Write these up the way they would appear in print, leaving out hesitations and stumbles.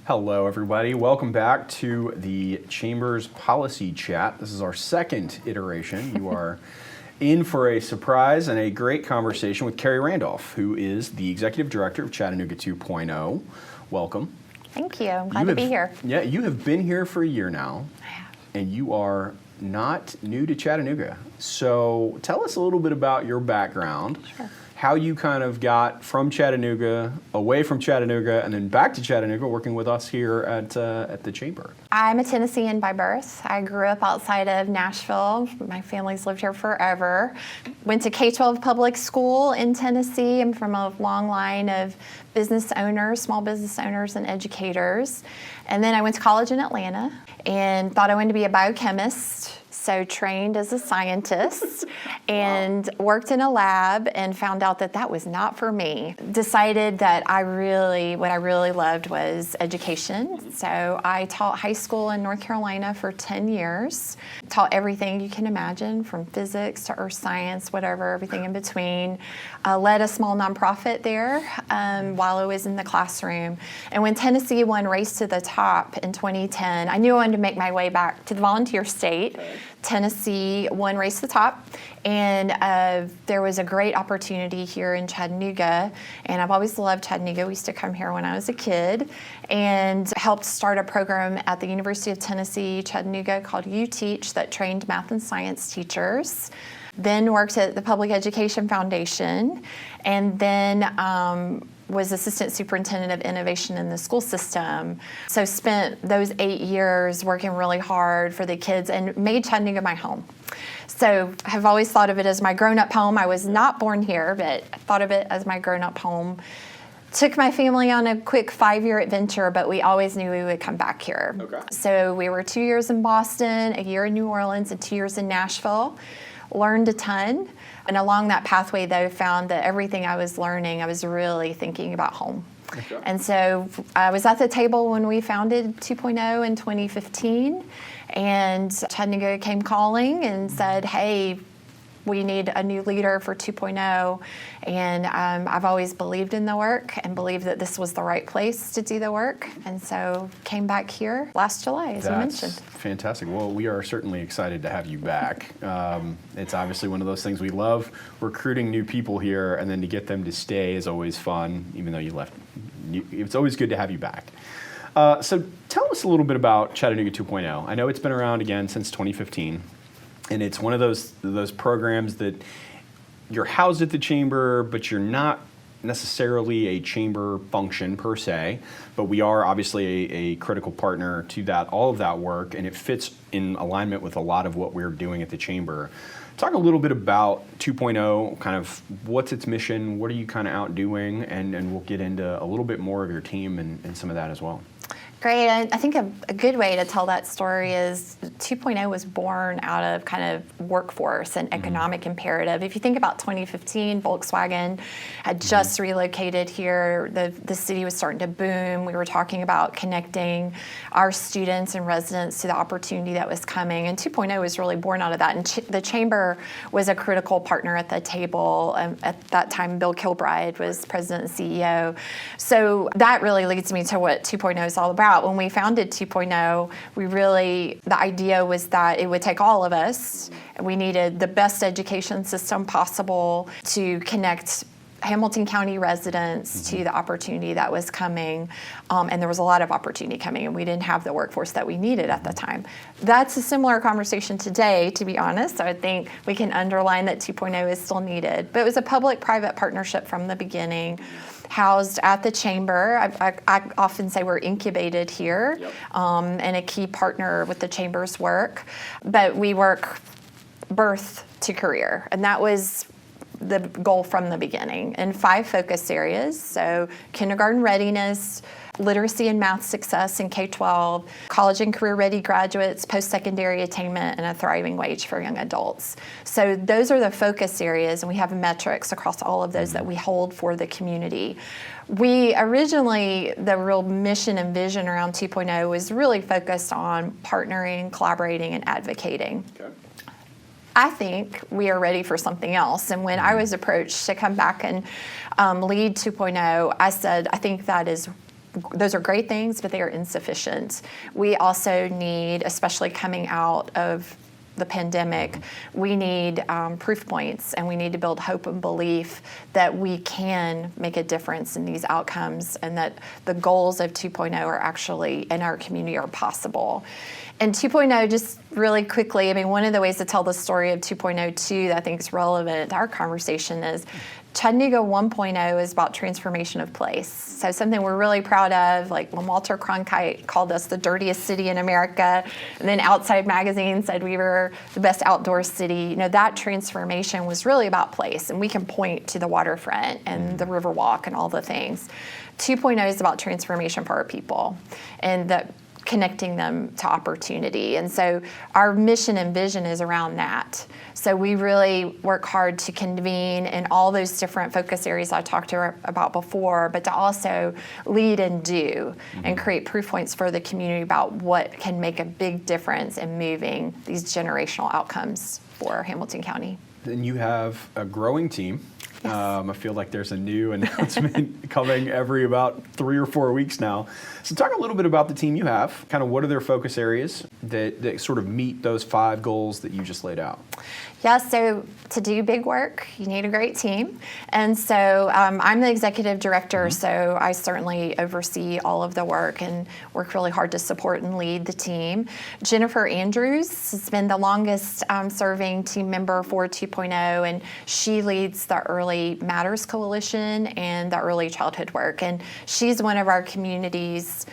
Hello, everybody. Welcome back to the Chamber's Policy Chat. This is our second iteration. You are in for a surprise and a great conversation with Keri Randolph, who is the Executive Director of Chattanooga 2.0. Welcome. Thank you. I'm glad to be here. Yeah, you have been here for a year now. I have. And you are not new to Chattanooga. So tell us a little bit about your background. Sure. How you kind of got from Chattanooga, away from Chattanooga, and then back to Chattanooga working with us here at the Chamber. I'm a Tennessean by birth. I grew up outside of Nashville. My family's lived here forever. Went to K-12 public school in Tennessee. I'm from a long line of business owners, small business owners and educators. And then I went to college in Atlanta and thought I wanted to be a biochemist. So trained as a scientist and worked in a lab and found out that that was not for me. Decided that what I really loved was education. So I taught high school in North Carolina for 10 years. Taught everything you can imagine, from physics to earth science, whatever, everything in between. Led a small nonprofit there while I was in the classroom. And when Tennessee won Race to the Top in 2010, I knew I wanted to make my way back to the volunteer state. Tennessee won Race to the Top, and there was a great opportunity here in Chattanooga, and I've always loved Chattanooga. We used to come here when I was a kid, and helped start a program at the University of Tennessee, Chattanooga, called You Teach, that trained math and science teachers. Then worked at the Public Education Foundation, and then was Assistant Superintendent of Innovation in the school system. So spent those 8 years working really hard for the kids and made Chattanooga my home. So I've always thought of it as my grown-up home. I was not born here, but I thought of it as my grown-up home. Took my family on a quick 5-year adventure, but we always knew we would come back here. Okay. So we were 2 years in Boston, a year in New Orleans, and 2 years in Nashville. Learned a ton. And along that pathway, though, found that everything I was learning, I was really thinking about home. Okay. And so I was at the table when we founded 2.0 in 2015, and Chattanooga came calling and said, hey, we need a new leader for 2.0, and I've always believed in the work and believed that this was the right place to do the work, and so came back here last July, as you mentioned. Fantastic. Well, we are certainly excited to have you back. It's obviously one of those things we love, recruiting new people here, and then to get them to stay is always fun, even though you left. It's always good to have you back. So tell us a little bit about Chattanooga 2.0. I know it's been around again since 2015. And it's one of those programs that you're housed at the Chamber, but you're not necessarily a Chamber function per se, but we are obviously a critical partner to all of that work, and it fits in alignment with a lot of what we're doing at the Chamber. Talk a little bit about 2.0, kind of what's its mission, what are you kind of out doing, and we'll get into a little bit more of your team and some of that as well. Great. I think a good way to tell that story is 2.0 was born out of kind of workforce and economic imperative. If you think about 2015, Volkswagen had just relocated here. The city was starting to boom. We were talking about connecting our students and residents to the opportunity that was coming. And 2.0 was really born out of that. And the Chamber was a critical partner at the table. At that time, Bill Kilbride was president and CEO. So that really leads me to what 2.0 is all about. When we founded 2.0, the idea was that it would take all of us. We needed the best education system possible to connect Hamilton County residents to the opportunity that was coming, and there was a lot of opportunity coming, and we didn't have the workforce that we needed at the time. That's a similar conversation today, to be honest. So I think we can underline that 2.0 is still needed. But it was a public-private partnership from the beginning, housed at the Chamber. I often say we're incubated here, and a key partner with the Chamber's work. But we work birth to career, and that was the goal from the beginning, in 5 focus areas. So kindergarten readiness, literacy and math success in K-12, college and career-ready graduates, post-secondary attainment, and a thriving wage for young adults. So those are the focus areas, and we have metrics across all of those that we hold for the community. We originally, the real mission and vision around 2.0 was really focused on partnering, collaborating, and advocating. Okay. I think we are ready for something else. And when I was approached to come back and lead 2.0, I said, I think that is those are great things, but they are insufficient. We also need, especially coming out of the pandemic, we need proof points, and we need to build hope and belief that we can make a difference in these outcomes, and that the goals of 2.0 are actually in our community are possible. And 2.0, just really quickly, I mean, one of the ways to tell the story of 2.0 too that I think is relevant to our conversation is Chattanooga 1.0 is about transformation of place. So something we're really proud of, like when Walter Cronkite called us the dirtiest city in America, and then Outside Magazine said we were the best outdoor city, that transformation was really about place. And we can point to the waterfront and the Riverwalk and all the things. 2.0 is about transformation for our people and connecting them to opportunity. And so our mission and vision is around that. So we really work hard to convene in all those different focus areas I talked about before, but to also lead and do and create proof points for the community about what can make a big difference in moving these generational outcomes for Hamilton County. Then you have a growing team. Yes. I feel like there's a new announcement coming every about 3 or 4 weeks now. So talk a little bit about the team you have, kind of what are their focus areas that sort of meet those 5 goals that you just laid out? Yeah, so to do big work, you need a great team. And so I'm the executive director, so I certainly oversee all of the work and work really hard to support and lead the team. Jennifer Andrews has been the longest serving team member for 2.0, and she leads the Early Matters Coalition and the early childhood work. And she's one of our community's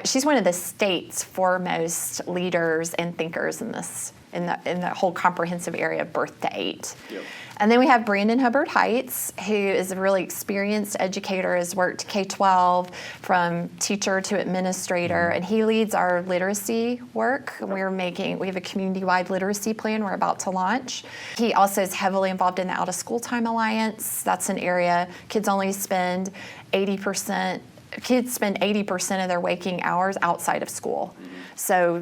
she's one of the state's foremost leaders and thinkers in this, in the whole comprehensive area of birth to 8. Yep. And then we have Brandon Hubbard Heights, who is a really experienced educator, has worked K-12 from teacher to administrator, and he leads our literacy work. We have a community-wide literacy plan we're about to launch. He also is heavily involved in the Out of School Time Alliance. That's an area kids spend 80% of their waking hours outside of school. So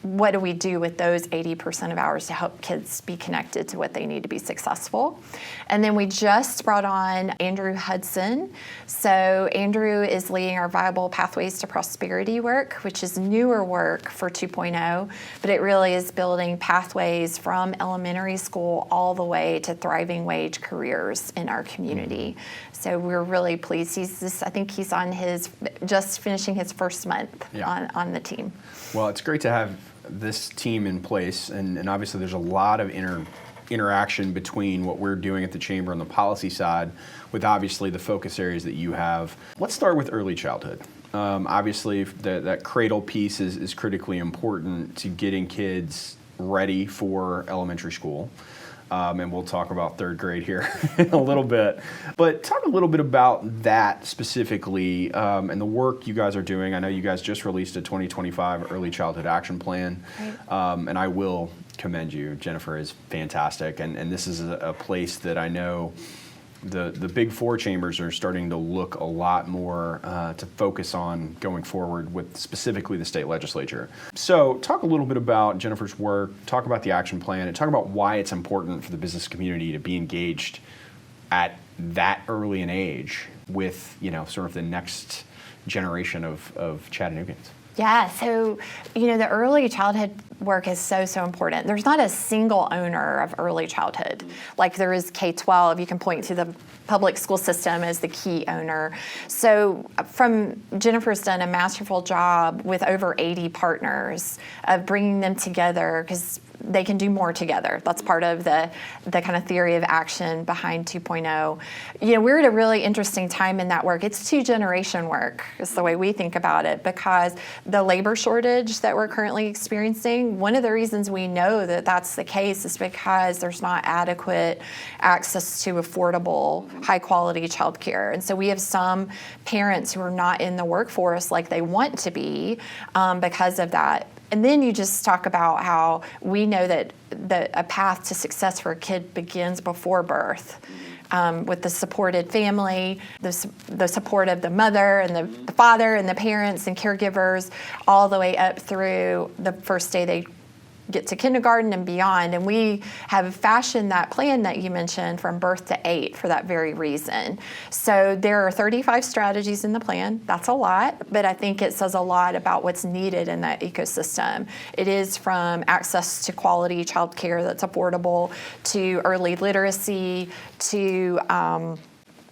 what do we do with those 80% of hours to help kids be connected to what they need to be successful? And then we just brought on Andrew Hudson. So Andrew is leading our Viable Pathways to Prosperity work, which is newer work for 2.0, but it really is building pathways from elementary school all the way to thriving wage careers in our community. So we're really pleased. I think he's on just finishing his first month on the team. Well, it's great to have this team in place, and obviously there's a lot of interaction between what we're doing at the Chamber on the policy side with obviously the focus areas that you have. Let's start with early childhood. Obviously that cradle piece is critically important to getting kids ready for elementary school. And we'll talk about third grade here in a little bit. But talk a little bit about that specifically and the work you guys are doing. I know you guys just released a 2025 Early Childhood Action Plan. Right. And I will commend you. Jennifer is fantastic. And this is a place that I know the big 4 chambers are starting to look a lot more to focus on going forward with specifically the state legislature. So talk a little bit about Jennifer's work, talk about the action plan, and talk about why it's important for the business community to be engaged at that early an age with, sort of the next generation of Chattanoogans. Yeah, so, the early childhood work is so important. There's not a single owner of early childhood. Like there is K-12, you can point to the public school system as the key owner. So Jennifer's done a masterful job with over 80 partners of bringing them together because they can do more together. That's part of the kind of theory of action behind 2.0. We're at a really interesting time in that work. It's 2-generation work is the way we think about it, because the labor shortage that we're currently experiencing, one of the reasons we know that that's the case is because there's not adequate access to affordable, high-quality childcare. And so we have some parents who are not in the workforce like they want to be because of that. And then you just talk about how we know that a path to success for a kid begins before birth. With the supported family, the support of the mother and the father and the parents and caregivers, all the way up through the first day they get to kindergarten and beyond. And we have fashioned that plan that you mentioned from birth to 8 for that very reason. So there are 35 strategies in the plan. That's a lot, but I think it says a lot about what's needed in that ecosystem. It is from access to quality childcare that's affordable, to early literacy, to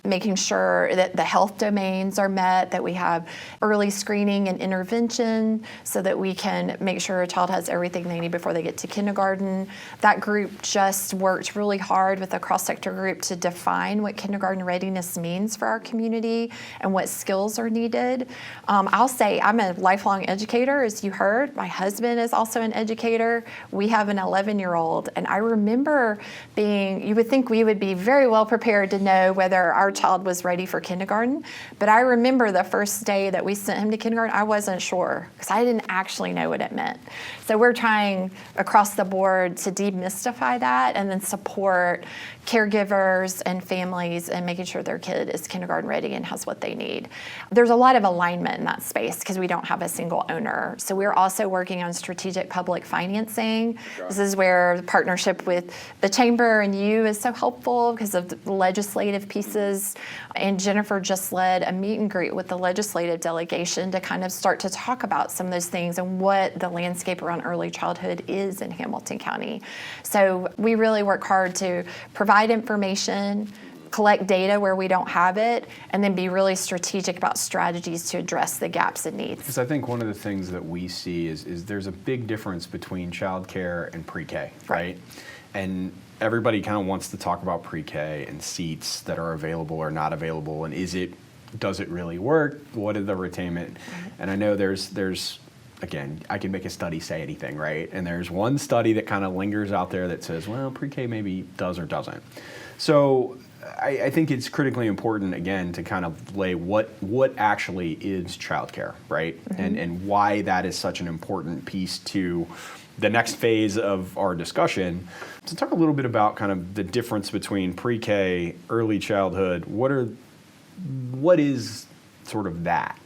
making sure that the health domains are met, that we have early screening and intervention so that we can make sure a child has everything they need before they get to kindergarten. That group just worked really hard with a cross-sector group to define what kindergarten readiness means for our community and what skills are needed. I'll say I'm a lifelong educator, as you heard. My husband is also an educator. We have an 11-year-old, and I remember you would think we would be very well prepared to know whether our child was ready for kindergarten, but I remember the first day that we sent him to kindergarten, I wasn't sure because I didn't actually know what it meant. So we're trying across the board to demystify that and then support caregivers and families and making sure their kid is kindergarten ready and has what they need. There's a lot of alignment in that space because we don't have a single owner. So we're also working on strategic public financing. This is where the partnership with the chamber and you is so helpful because of the legislative pieces. And Jennifer just led a meet and greet with the legislative delegation to kind of start to talk about some of those things and what the landscape around early childhood is in Hamilton County. So we really work hard to provide information, collect data where we don't have it, and then be really strategic about strategies to address the gaps and needs. Because I think one of the things that we see is there's a big difference between childcare and pre-K, right? And everybody kind of wants to talk about pre-K and seats that are available or not available, and does it really work? What is the retainment? And I know there's again, I can make a study say anything, right? And there's one study that kind of lingers out there that says, well, pre-K maybe does or doesn't. So I think it's critically important, again, to kind of lay what actually is childcare, right? And why that is such an important piece to the next phase of our discussion. To talk a little bit about kind of the difference between pre-K, early childhood. What is sort of that?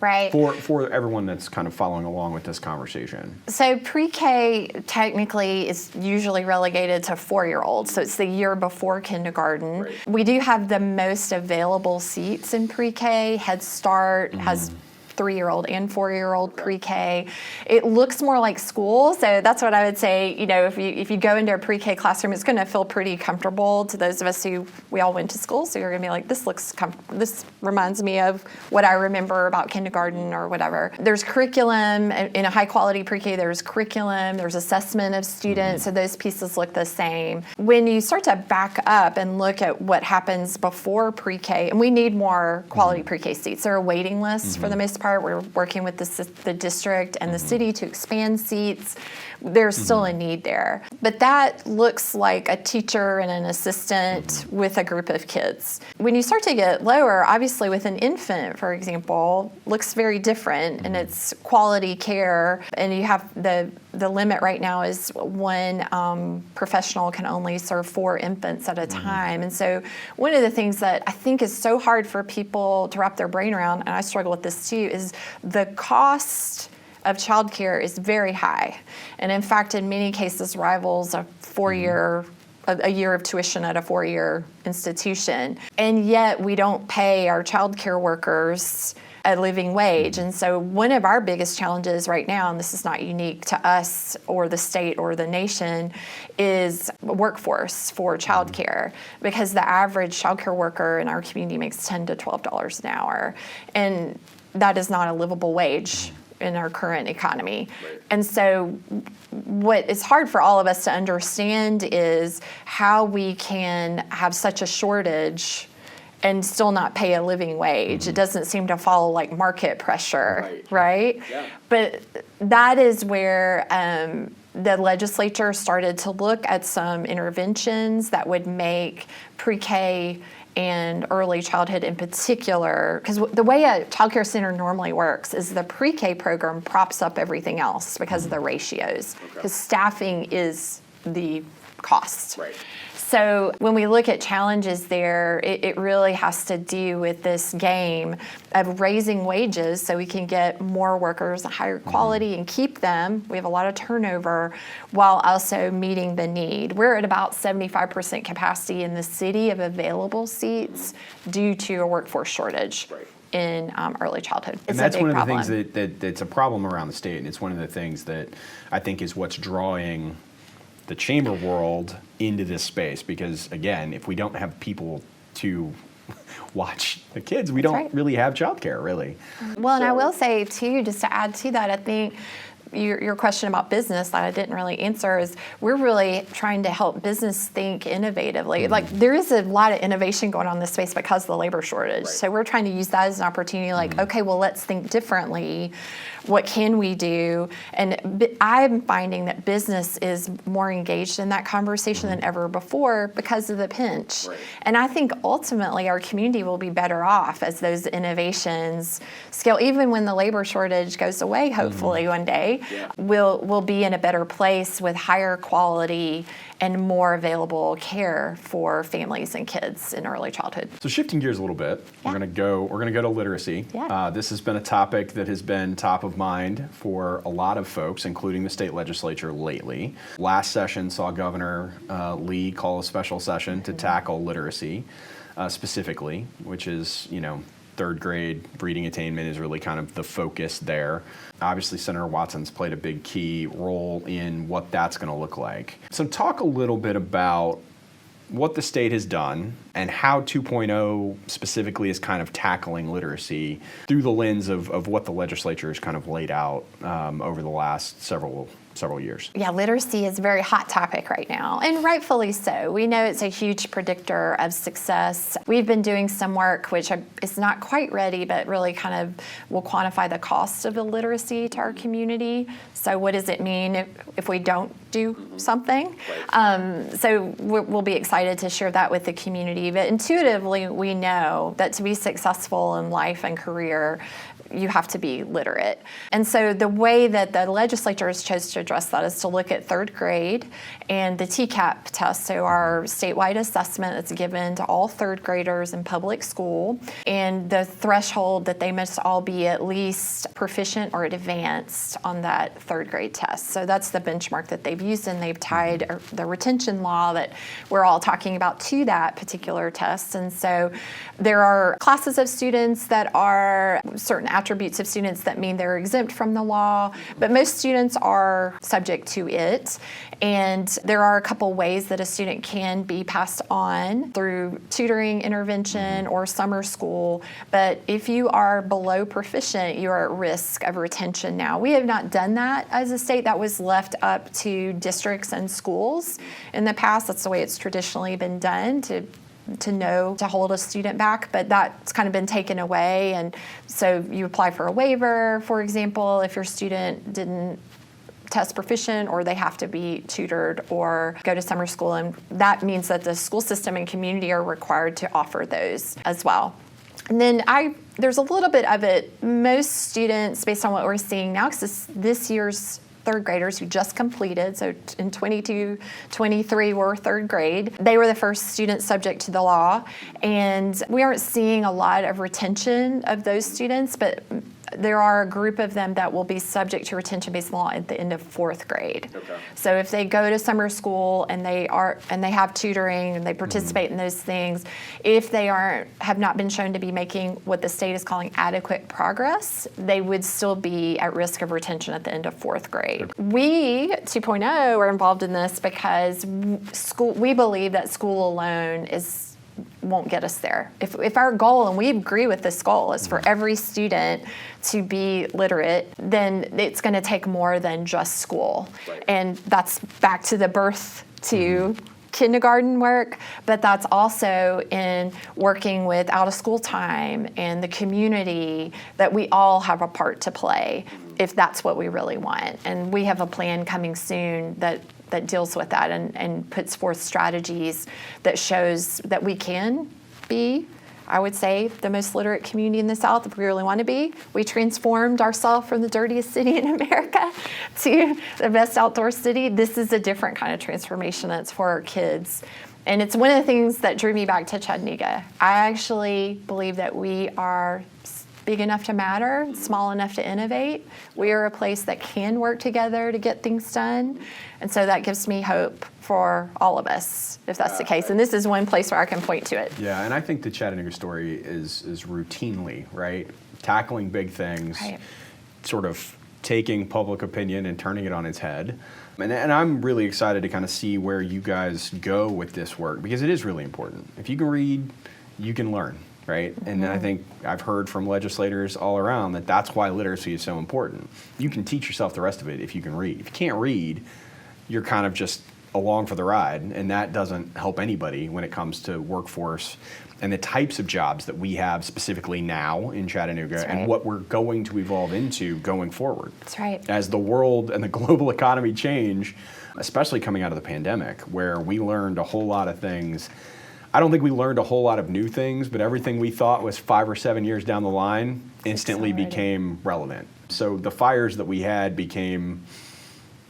Right. For everyone that's kind of following along with this conversation. So pre-K technically is usually relegated to 4-year-olds, so it's the year before kindergarten. Right. We do have the most available seats in pre-K. Head Start has 3-year-old and 4-year-old pre-K. It looks more like school, so that's what I would say. You know, if you go into a pre-K classroom, it's going to feel pretty comfortable to those of us we all went to school. So you're going to be like, this reminds me of what I remember about kindergarten or whatever. There's curriculum in a high quality pre-K. There's curriculum. There's assessment of students. So those pieces look the same. When you start to back up and look at what happens before pre-K, and we need more quality pre-K seats. There are waiting lists for the most part. We're working with the district and the city to expand seats. There's still a need there. But that looks like a teacher and an assistant with a group of kids. When you start to get lower, obviously with an infant, for example, looks very different, and it's quality care. And you have the limit right now is one professional can only serve 4 infants at a time. And so one of the things that I think is so hard for people to wrap their brain around, and I struggle with this too, is the cost of childcare is very high. And in fact, in many cases, rivals a year of tuition at a 4-year institution. And yet we don't pay our childcare workers a living wage. And so one of our biggest challenges right now, and this is not unique to us or the state or the nation, is workforce for childcare, because the average childcare worker in our community makes $10 to $12 an hour. And that is not a livable wage in our current economy. Right. And so what is hard for all of us to understand is how we can have such a shortage and still not pay a living wage. It doesn't seem to follow like market pressure, right? Yeah. But that is where the legislature started to look at some interventions that would make pre-K and early childhood in particular, because the way a child care center normally works is the pre-K program props up everything else because of the ratios, because staffing is the cost. Right. So when we look at challenges there, it really has to do with this game of raising wages so we can get more workers, higher quality, and keep them. We have a lot of turnover while also meeting the need. We're at about 75% capacity in the city of available seats due to a workforce shortage. In early childhood. And that's one of the things that's a problem around the state, and it's one of the things that I think is what's drawing the chamber world into this space, because again, if we don't have people to watch the kids, we don't really have childcare, really. Well, and I will say too, just to add to that, I think your question about business that I didn't really answer is we're really trying to help business think innovatively. Like there is a lot of innovation going on in this space because of the labor shortage. So we're trying to use that as an opportunity, like, okay, well, let's think differently. What can we do? And I'm finding that business is more engaged in that conversation than ever before because of the pinch. And I think ultimately our community will be better off as those innovations scale. Even when the labor shortage goes away, hopefully one day, we'll be in a better place with higher quality and more available care for families and kids in early childhood. So shifting gears a little bit, we're gonna go to literacy. This has been a topic that has been top of mind for a lot of folks, including the state legislature lately. Last session saw Governor Lee call a special session to tackle literacy specifically, which is, third grade reading attainment is really kind of the focus there. Obviously, Senator Watson's played a big key role in what that's going to look like. So talk a little bit about what the state has done and how 2.0 specifically is kind of tackling literacy through the lens of what the legislature has kind of laid out over the last several years. Yeah, literacy is a very hot topic right now, and rightfully so. We know it's a huge predictor of success. We've been doing some work, which is not quite ready, but really kind of will quantify the cost of illiteracy to our community. So what does it mean if we don't do something? So we'll be excited to share that with the community. But intuitively, we know that to be successful in life and career, you have to be literate. And so the way that the legislature has chose to address that is to look at third grade and the TCAP test, so our statewide assessment that's given to all third graders in public school, and the threshold that they must all be at least proficient or advanced on that third grade test. So that's the benchmark that they've used, and they've tied the retention law that we're all talking about to that particular test. And so there are classes of students that are certain attributes of students that mean they're exempt from the law, but most students are subject to it. And there are a couple ways that a student can be passed on through tutoring, intervention, or summer school. But if you are below proficient, you are at risk of retention now. We have not done that as a state. That was left up to districts and schools in the past. That's the way it's traditionally been done, to hold a student back, but that's kind of been taken away. And so you apply for a waiver, for example, if your student didn't test proficient, or they have to be tutored or go to summer school. And that means that the school system and community are required to offer those as well. And then there's a little bit of it. Most students, based on what we're seeing now, because this year's third graders who just completed, so in 22-23 were third grade. They were the first students subject to the law, and we aren't seeing a lot of retention of those students, but there are a group of them that will be subject to retention-based law at the end of fourth grade. So if they go to summer school and they have tutoring and they participate in those things, if they have not been shown to be making what the state is calling adequate progress, they would still be at risk of retention at the end of fourth grade. We, 2.0, are involved in this because we believe that school alone won't get us there. If our goal, and we agree with this goal, is for every student to be literate, then it's going to take more than just school. And that's back to the birth to kindergarten work, but that's also in working with out of school time and the community, that we all have a part to play if that's what we really want. And we have a plan coming soon that deals with that and puts forth strategies that shows that we can be, I would say, the most literate community in the South if we really want to be. We transformed ourselves from the dirtiest city in America to the best outdoor city. This is a different kind of transformation that's for our kids. And it's one of the things that drew me back to Chattanooga. I actually believe that we are big enough to matter, small enough to innovate. We are a place that can work together to get things done. And so that gives me hope for all of us, if that's the case. And this is one place where I can point to it. Yeah, and I think the Chattanooga story is routinely, right? Tackling big things, Right. sort of taking public opinion and turning it on its head. And I'm really excited to kind of see where you guys go with this work, because it is really important. If you can read, you can learn, right? And I think I've heard from legislators all around that that's why literacy is so important. You can teach yourself the rest of it if you can read. If you can't read, you're kind of just along for the ride, and that doesn't help anybody when it comes to workforce and the types of jobs that we have specifically now in Chattanooga. That's right. And what we're going to evolve into going forward. That's right. As the world and the global economy change, especially coming out of the pandemic, where we learned a whole lot of things. I don't think we learned a whole lot of new things, but everything we thought was 5 or 7 years down the line instantly Accelerated. became relevant. So the fires that we had became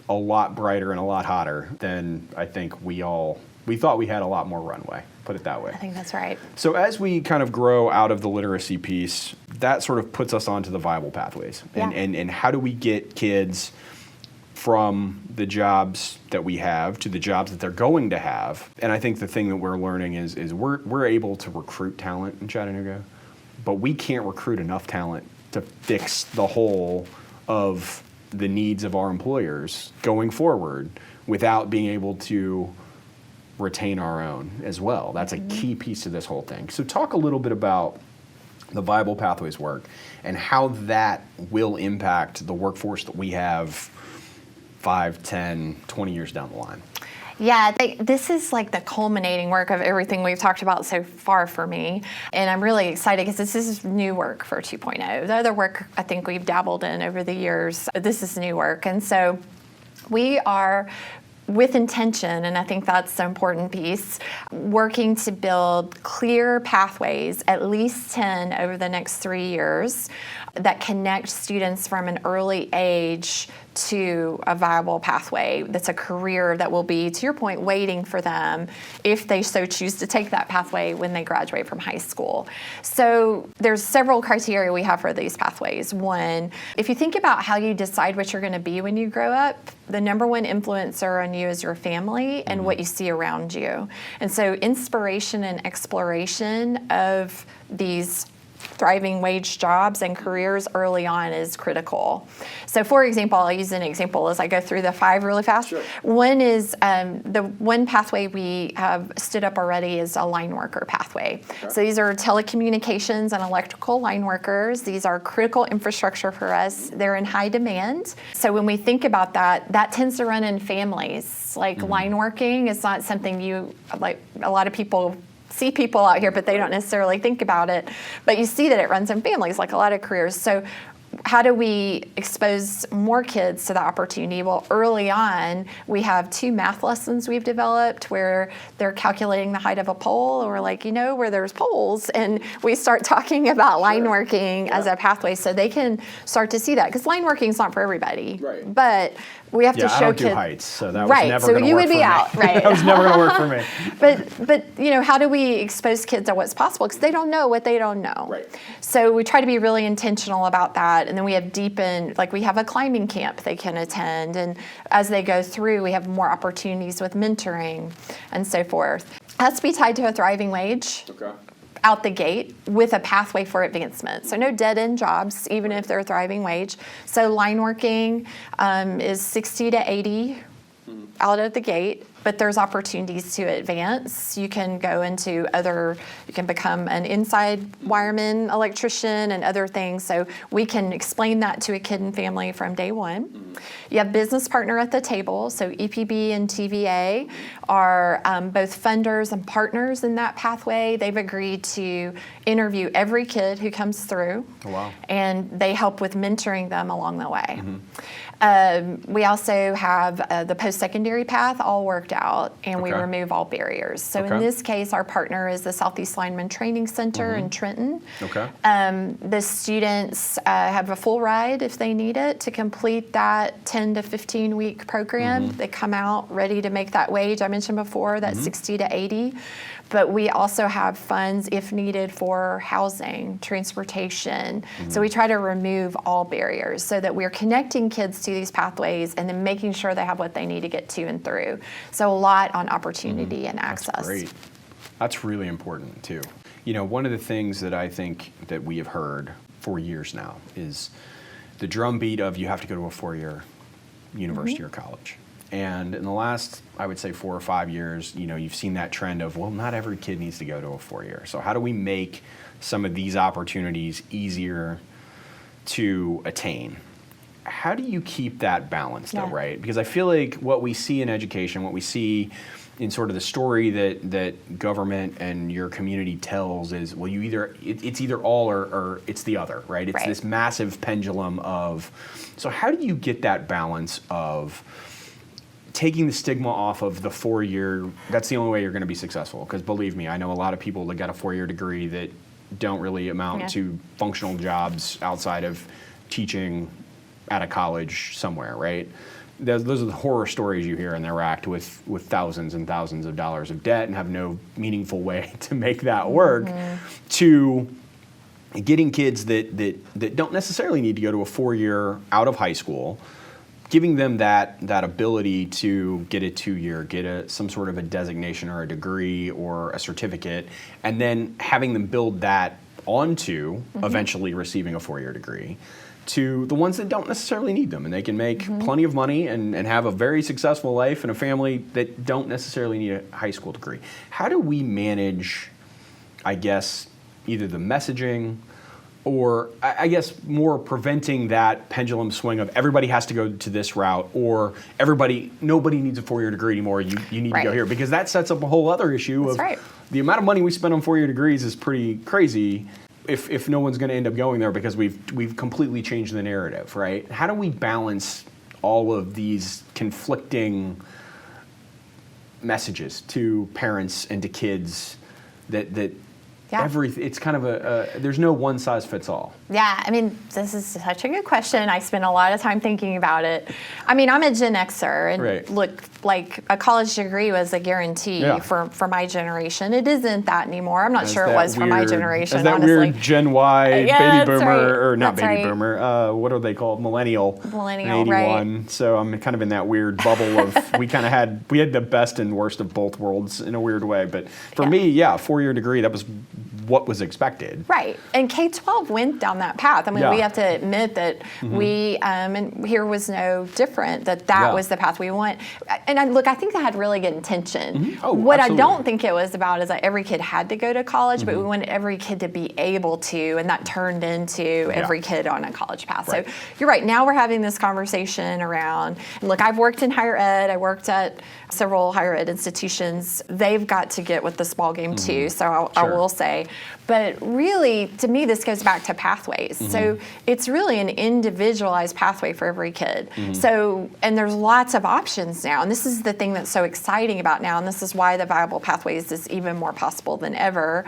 a lot brighter and a lot hotter than I think we thought we had a lot more runway, put it that way. I think that's right. So as we kind of grow out of the literacy piece, that sort of puts us onto the viable pathways. And how do we get kids from the jobs that we have to the jobs that they're going to have? And I think the thing that we're learning is we're able to recruit talent in Chattanooga, but we can't recruit enough talent to fix the whole of the needs of our employers going forward without being able to retain our own as well. That's a key piece to this whole thing. So talk a little bit about the Viable Pathways work and how that will impact the workforce that we have 5, 10, 20 years down the line. Yeah, this is like the culminating work of everything we've talked about so far for me. And I'm really excited because this is new work for 2.0. The other work I think we've dabbled in over the years, but this is new work. And so we are, with intention, and I think that's the important piece, working to build clear pathways, at least 10 over the next 3 years, that connect students from an early age to a viable pathway that's a career that will be, to your point, waiting for them if they so choose to take that pathway when they graduate from high school. So there's several criteria we have for these pathways. One, if you think about how you decide what you're going to be when you grow up, the number one influencer on you is your family and what you see around you. And so inspiration and exploration of these thriving wage jobs and careers early on is critical. So for example, I'll use an example as I go through the 5 really fast. Sure. One is the one pathway we have stood up already is a line worker pathway. Okay. So these are telecommunications and electrical line workers. These are critical infrastructure for us. They're in high demand. So when we think about that, that tends to run in families. Like line working is not something like a lot of people see people out here, but they don't necessarily think about it. But you see that it runs in families, like a lot of careers. So how do we expose more kids to the opportunity? Well, early on, we have 2 math lessons we've developed where they're calculating the height of a pole, or like, where there's poles, and we start talking about line working as a pathway so they can start to see that. Because line working is not for everybody. Right. But we have to show I don't kids. do heights, so that was Right, never so going to you work would be for me. out, right. That was never going to work for me. But how do we expose kids to what's possible? Because they don't know what they don't know. Right. So we try to be really intentional about that. And then we have we have a climbing camp they can attend. And as they go through, we have more opportunities with mentoring and so forth. It has to be tied to a thriving wage. Okay. Out the gate with a pathway for advancement. So no dead-end jobs, even if they're a thriving wage. So line working is 60 to 80 out of the gate, but there's opportunities to advance. You can go into you can become an inside wireman, electrician, and other things. So we can explain that to a kid and family from day one. You have business partner at the table. So EPB and TVA are both funders and partners in that pathway. They've agreed to interview every kid who comes through. Oh, wow. And they help with mentoring them along the way. We also have the post-secondary path all worked wiped out, and we Okay. remove all barriers. So Okay. in this case, our partner is the Southeast Lineman Training Center in Trenton. Okay. The students have a full ride if they need it to complete that 10 to 15 week program. They come out ready to make that wage I mentioned before, that 60 to 80. But we also have funds if needed for housing, transportation. So we try to remove all barriers so that we're connecting kids to these pathways and then making sure they have what they need to get to and through. So a lot on opportunity and access. That's great. That's really important too. You know, one of the things that I think that we have heard for years now is the drumbeat of you have to go to a 4-year university or college. And in the last, I would say 4 or 5 years, you know, you've seen that trend of, well, not every kid needs to go to a 4-year. So how do we make some of these opportunities easier to attain? How do you keep that balance though, right? Because I feel like what we see in education, what we see in sort of the story that government and your community tells is, well, it's either all or it's the other, right? It's this massive pendulum of, so how do you get that balance of taking the stigma off of the 4-year, that's the only way you're going to be successful? Because believe me, I know a lot of people that got a 4-year degree that don't really amount to functional jobs outside of teaching at a college somewhere, right? Those are the horror stories you hear, and they're racked with thousands and thousands of dollars of debt and have no meaningful way to make that work, to getting kids that don't necessarily need to go to a 4-year out of high school, giving them that ability to get a 2-year, get some sort of a designation or a degree or a certificate, and then having them build that onto eventually receiving a 4-year degree, to the ones that don't necessarily need them, and they can make plenty of money and have a very successful life and a family that don't necessarily need a high school degree. How do we manage, I guess, either the messaging or I guess more preventing that pendulum swing of everybody has to go to this route, or nobody needs a 4-year degree anymore, you need to go here? Because that sets up a whole other issue of the amount of money we spend on 4-year degrees is pretty crazy if no one's going to end up going there because we've completely changed the narrative, right? How do we balance all of these conflicting messages to parents and to kids that it's kind of there's no one size fits all. Yeah, I mean, this is such a good question. I spent a lot of time thinking about it. I mean, I'm a Gen Xer, and look, like a college degree was a guarantee for my generation. It isn't that anymore. I'm not sure it was for my generation, as that honestly. Weird Gen Y, baby boomer, or not that's baby boomer, what are they called? Millennial, 81. Right. So I'm kind of in that weird bubble of we had the best and worst of both worlds in a weird way. But for me, 4-year degree, that was what was expected. Right. And K-12 went down that path. I mean, we have to admit that we, and here was no different, that was the path we went. And I think that had really good intention. What absolutely. I don't think it was about is that every kid had to go to college, but we wanted every kid to be able to, and that turned into every kid on a college path. So you're right. Now we're having this conversation around, and look, I've worked in higher ed. I worked at several higher ed institutions. They've got to get with this ball game too, so I will say. But really, to me, this goes back to pathways. So it's really an individualized pathway for every kid. So, and there's lots of options now. And this is the thing that's so exciting about now. And this is why the viable pathways is even more possible than ever.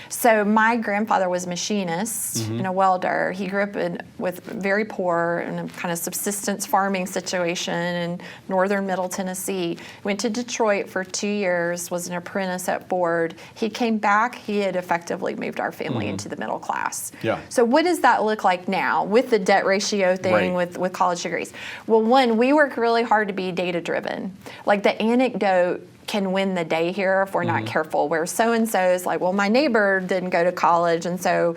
So my grandfather was a machinist and a welder. He grew up with very poor and a kind of subsistence farming situation in northern Middle Tennessee. Went to Detroit for 2 years, was an apprentice at Ford. He came back, he had effectively moved our family into the middle class. So what does that look like now with the debt ratio thing with college degrees? Well, one, we work really hard to be data driven. Like the anecdote can win the day here if we're not careful, where so-and-so is like, well, my neighbor didn't go to college, and so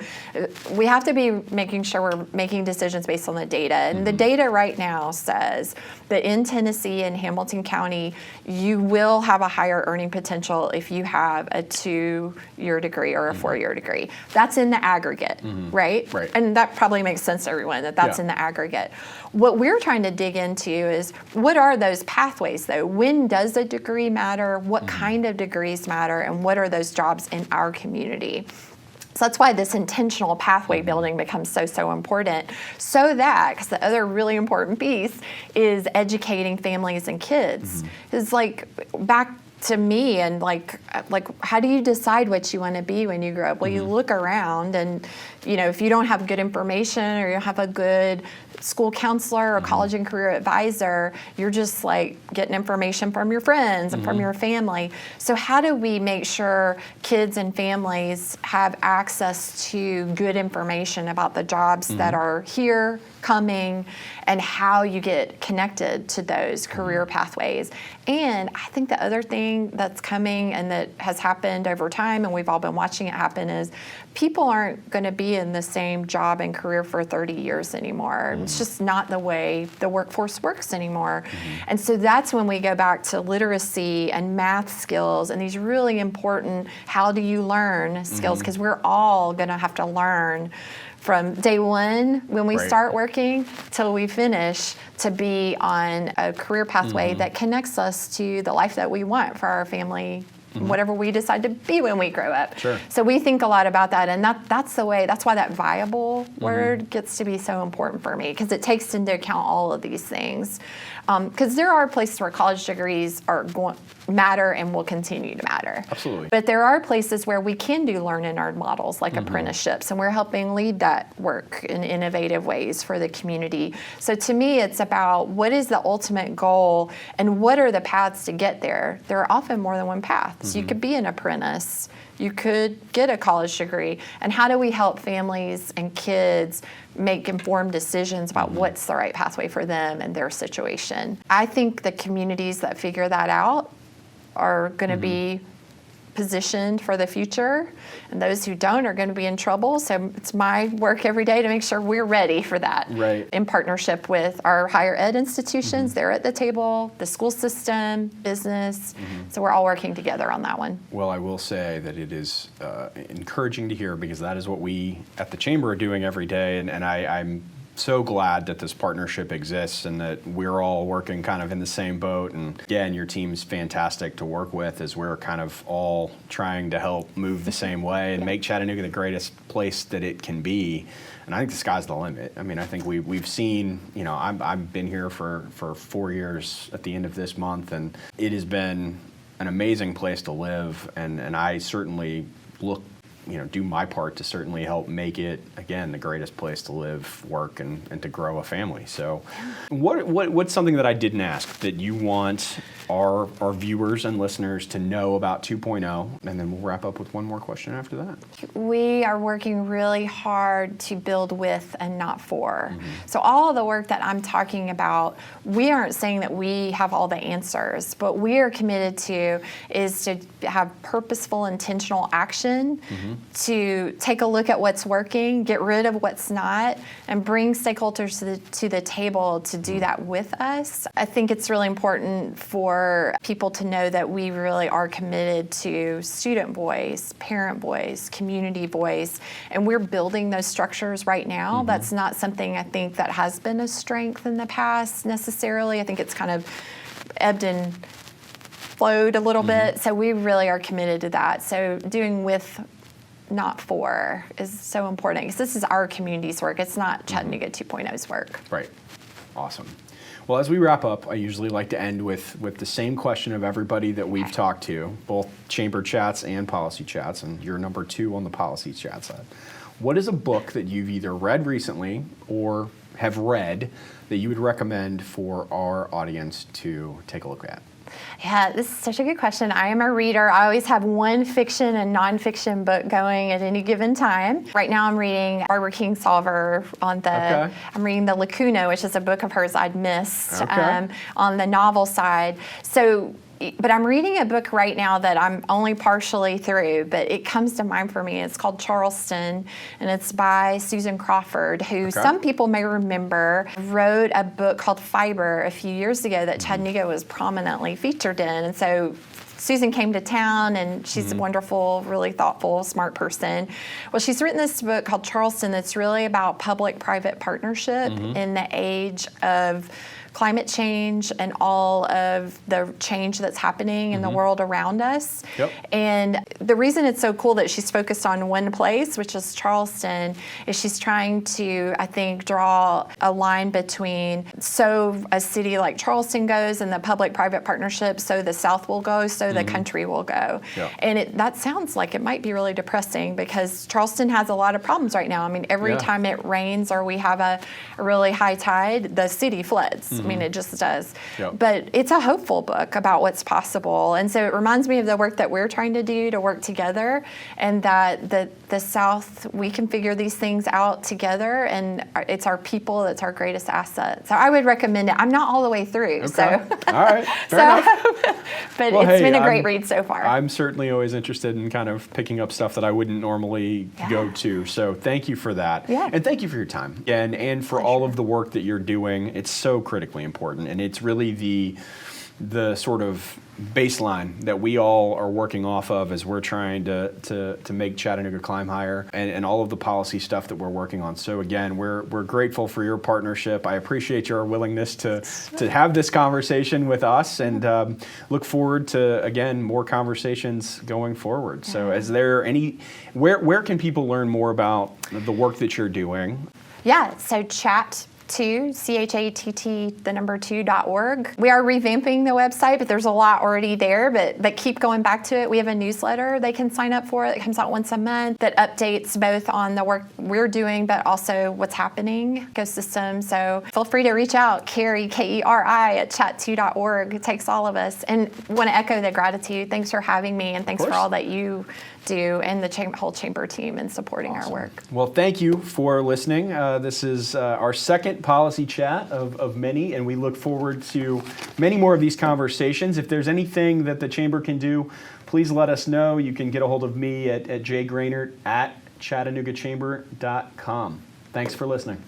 we have to be making sure we're making decisions based on the data. And the data right now says that in Tennessee and Hamilton County, you will have a higher earning potential if you have a 2-year degree or a 4-year degree. That's in the aggregate, right? And that probably makes sense to everyone, that's in the aggregate. What we're trying to dig into is, what are those pathways, though? When does a degree matter? What kind of degrees matter? And what are those jobs in our community? So that's why this intentional pathway building becomes so important. So that, because the other really important piece is educating families and kids. It's like back to me and like how do you decide what you want to be when you grow up? Well, you look around and, if you don't have good information or you don't have a good school counselor or college and career advisor, you're just like getting information from your friends and from your family. So how do we make sure kids and families have access to good information about the jobs that are here, coming, and how you get connected to those career pathways? And I think the other thing that's coming and that has happened over time, and we've all been watching it happen, is people aren't going to be in the same job and career for 30 years anymore. It's just not the way the workforce works anymore. And so that's when we go back to literacy and math skills and these really important how do you learn skills, because we're all going to have to learn from day one when we start working till we finish to be on a career pathway that connects us to the life that we want for our family, whatever we decide to be when we grow up. Sure. So we think a lot about that, and that's why that viable word gets to be so important for me, because it takes into account all of these things. Because there are places where college degrees matter and will continue to matter. Absolutely. But there are places where we can do learn and earn models like apprenticeships, and we're helping lead that work in innovative ways for the community. So to me, it's about what is the ultimate goal and what are the paths to get there. There are often more than one path. So you could be an apprentice, you could get a college degree, and how do we help families and kids make informed decisions about what's the right pathway for them and their situation? I think the communities that figure that out are going to be positioned for the future, and those who don't are going to be in trouble. So it's my work every day to make sure we're ready for that. Right. In partnership with our higher ed institutions, they're at the table, the school system, business. So we're all working together on that one. Well, I will say that it is encouraging to hear, because that is what we at the Chamber are doing every day, and I'm so glad that this partnership exists and that we're all working kind of in the same boat. And again, your team's fantastic to work with, as we're kind of all trying to help move the same way and make Chattanooga the greatest place that it can be. And I think the sky's the limit. I mean, I think we've seen, I've been here for 4 years at the end of this month, and it has been an amazing place to live. And I certainly do my part to certainly help make it, again, the greatest place to live, work, and to grow a family. So what's something that I didn't ask that you want our viewers and listeners to know about 2.0? And then we'll wrap up with one more question after that. We are working really hard to build with and not for. So all of the work that I'm talking about, we aren't saying that we have all the answers, but we are committed to is to have purposeful, intentional action to take a look at what's working, get rid of what's not, and bring stakeholders to the table to do that with us. I think it's really important for people to know that we really are committed to student voice, parent voice, community voice, and we're building those structures right now. That's not something I think that has been a strength in the past necessarily. I think it's kind of ebbed and flowed a little bit, so we really are committed to that. So doing with, not for, is so important, because this is our community's work. It's not Chattanooga 2.0's work. Right. Awesome. Well, as we wrap up, I usually like to end with the same question of everybody that we've talked to, both Chamber Chats and Policy Chats, and you're number 2 on the Policy Chat side. What is a book that you've either read recently or have read that you would recommend for our audience to take a look at? Yeah, this is such a good question. I am a reader. I always have one fiction and nonfiction book going at any given time. Right now I'm reading Barbara Kingsolver I'm reading The Lacuna, which is a book of hers I'd missed on the novel side. But I'm reading a book right now that I'm only partially through, but it comes to mind for me. It's called Charleston, and it's by Susan Crawford, who some people may remember wrote a book called Fiber a few years ago that Chattanooga was prominently featured in. And so Susan came to town, and she's a wonderful, really thoughtful, smart person. Well, she's written this book called Charleston that's really about public-private partnership in the age of climate change and all of the change that's happening in the world around us. Yep. And the reason it's so cool that she's focused on one place, which is Charleston, is she's trying to, I think, draw a line between so a city like Charleston goes and the public-private partnership, so the South will go, so the country will go. Yep. And that sounds like it might be really depressing because Charleston has a lot of problems right now. I mean, every time it rains or we have a really high tide, the city floods. I mean, it just does. Yep. But it's a hopeful book about what's possible. And so it reminds me of the work that we're trying to do to work together, and that the South, we can figure these things out together, and it's our people that's our greatest asset. So I would recommend it. I'm not all the way through. Okay. So. All right. Fair enough. But Well, it's hey, been a great read so far. I'm certainly always interested in kind of picking up stuff that I wouldn't normally go to. So thank you for that. Yeah. And thank you for your time. And for all of the work that you're doing. It's so critically important. And it's really the sort of baseline that we all are working off of as we're trying to make Chattanooga climb higher, and all of the policy stuff that we're working on. So again, we're grateful for your partnership. I appreciate your willingness to have this conversation with us, and look forward to, again, more conversations going forward. So is there where can people learn more about the work that you're doing? Yeah, so CHATT2.org. We are revamping the website, but there's a lot already there, but keep going back to it. We have a newsletter they can sign up for that comes out once a month that updates both on the work we're doing, but also what's happening, ecosystem. So feel free to reach out, Keri, Keri, at chat2.org. It takes all of us. And want to echo the gratitude. Thanks for having me, and thanks for all that you do, and the whole chamber team in supporting our work. Well, thank you for listening. This is our second Policy Chat of many, and we look forward to many more of these conversations. If there's anything that the chamber can do, please let us know. You can get a hold of me at jgrainert@chattanoogachamber.com. Thanks for listening.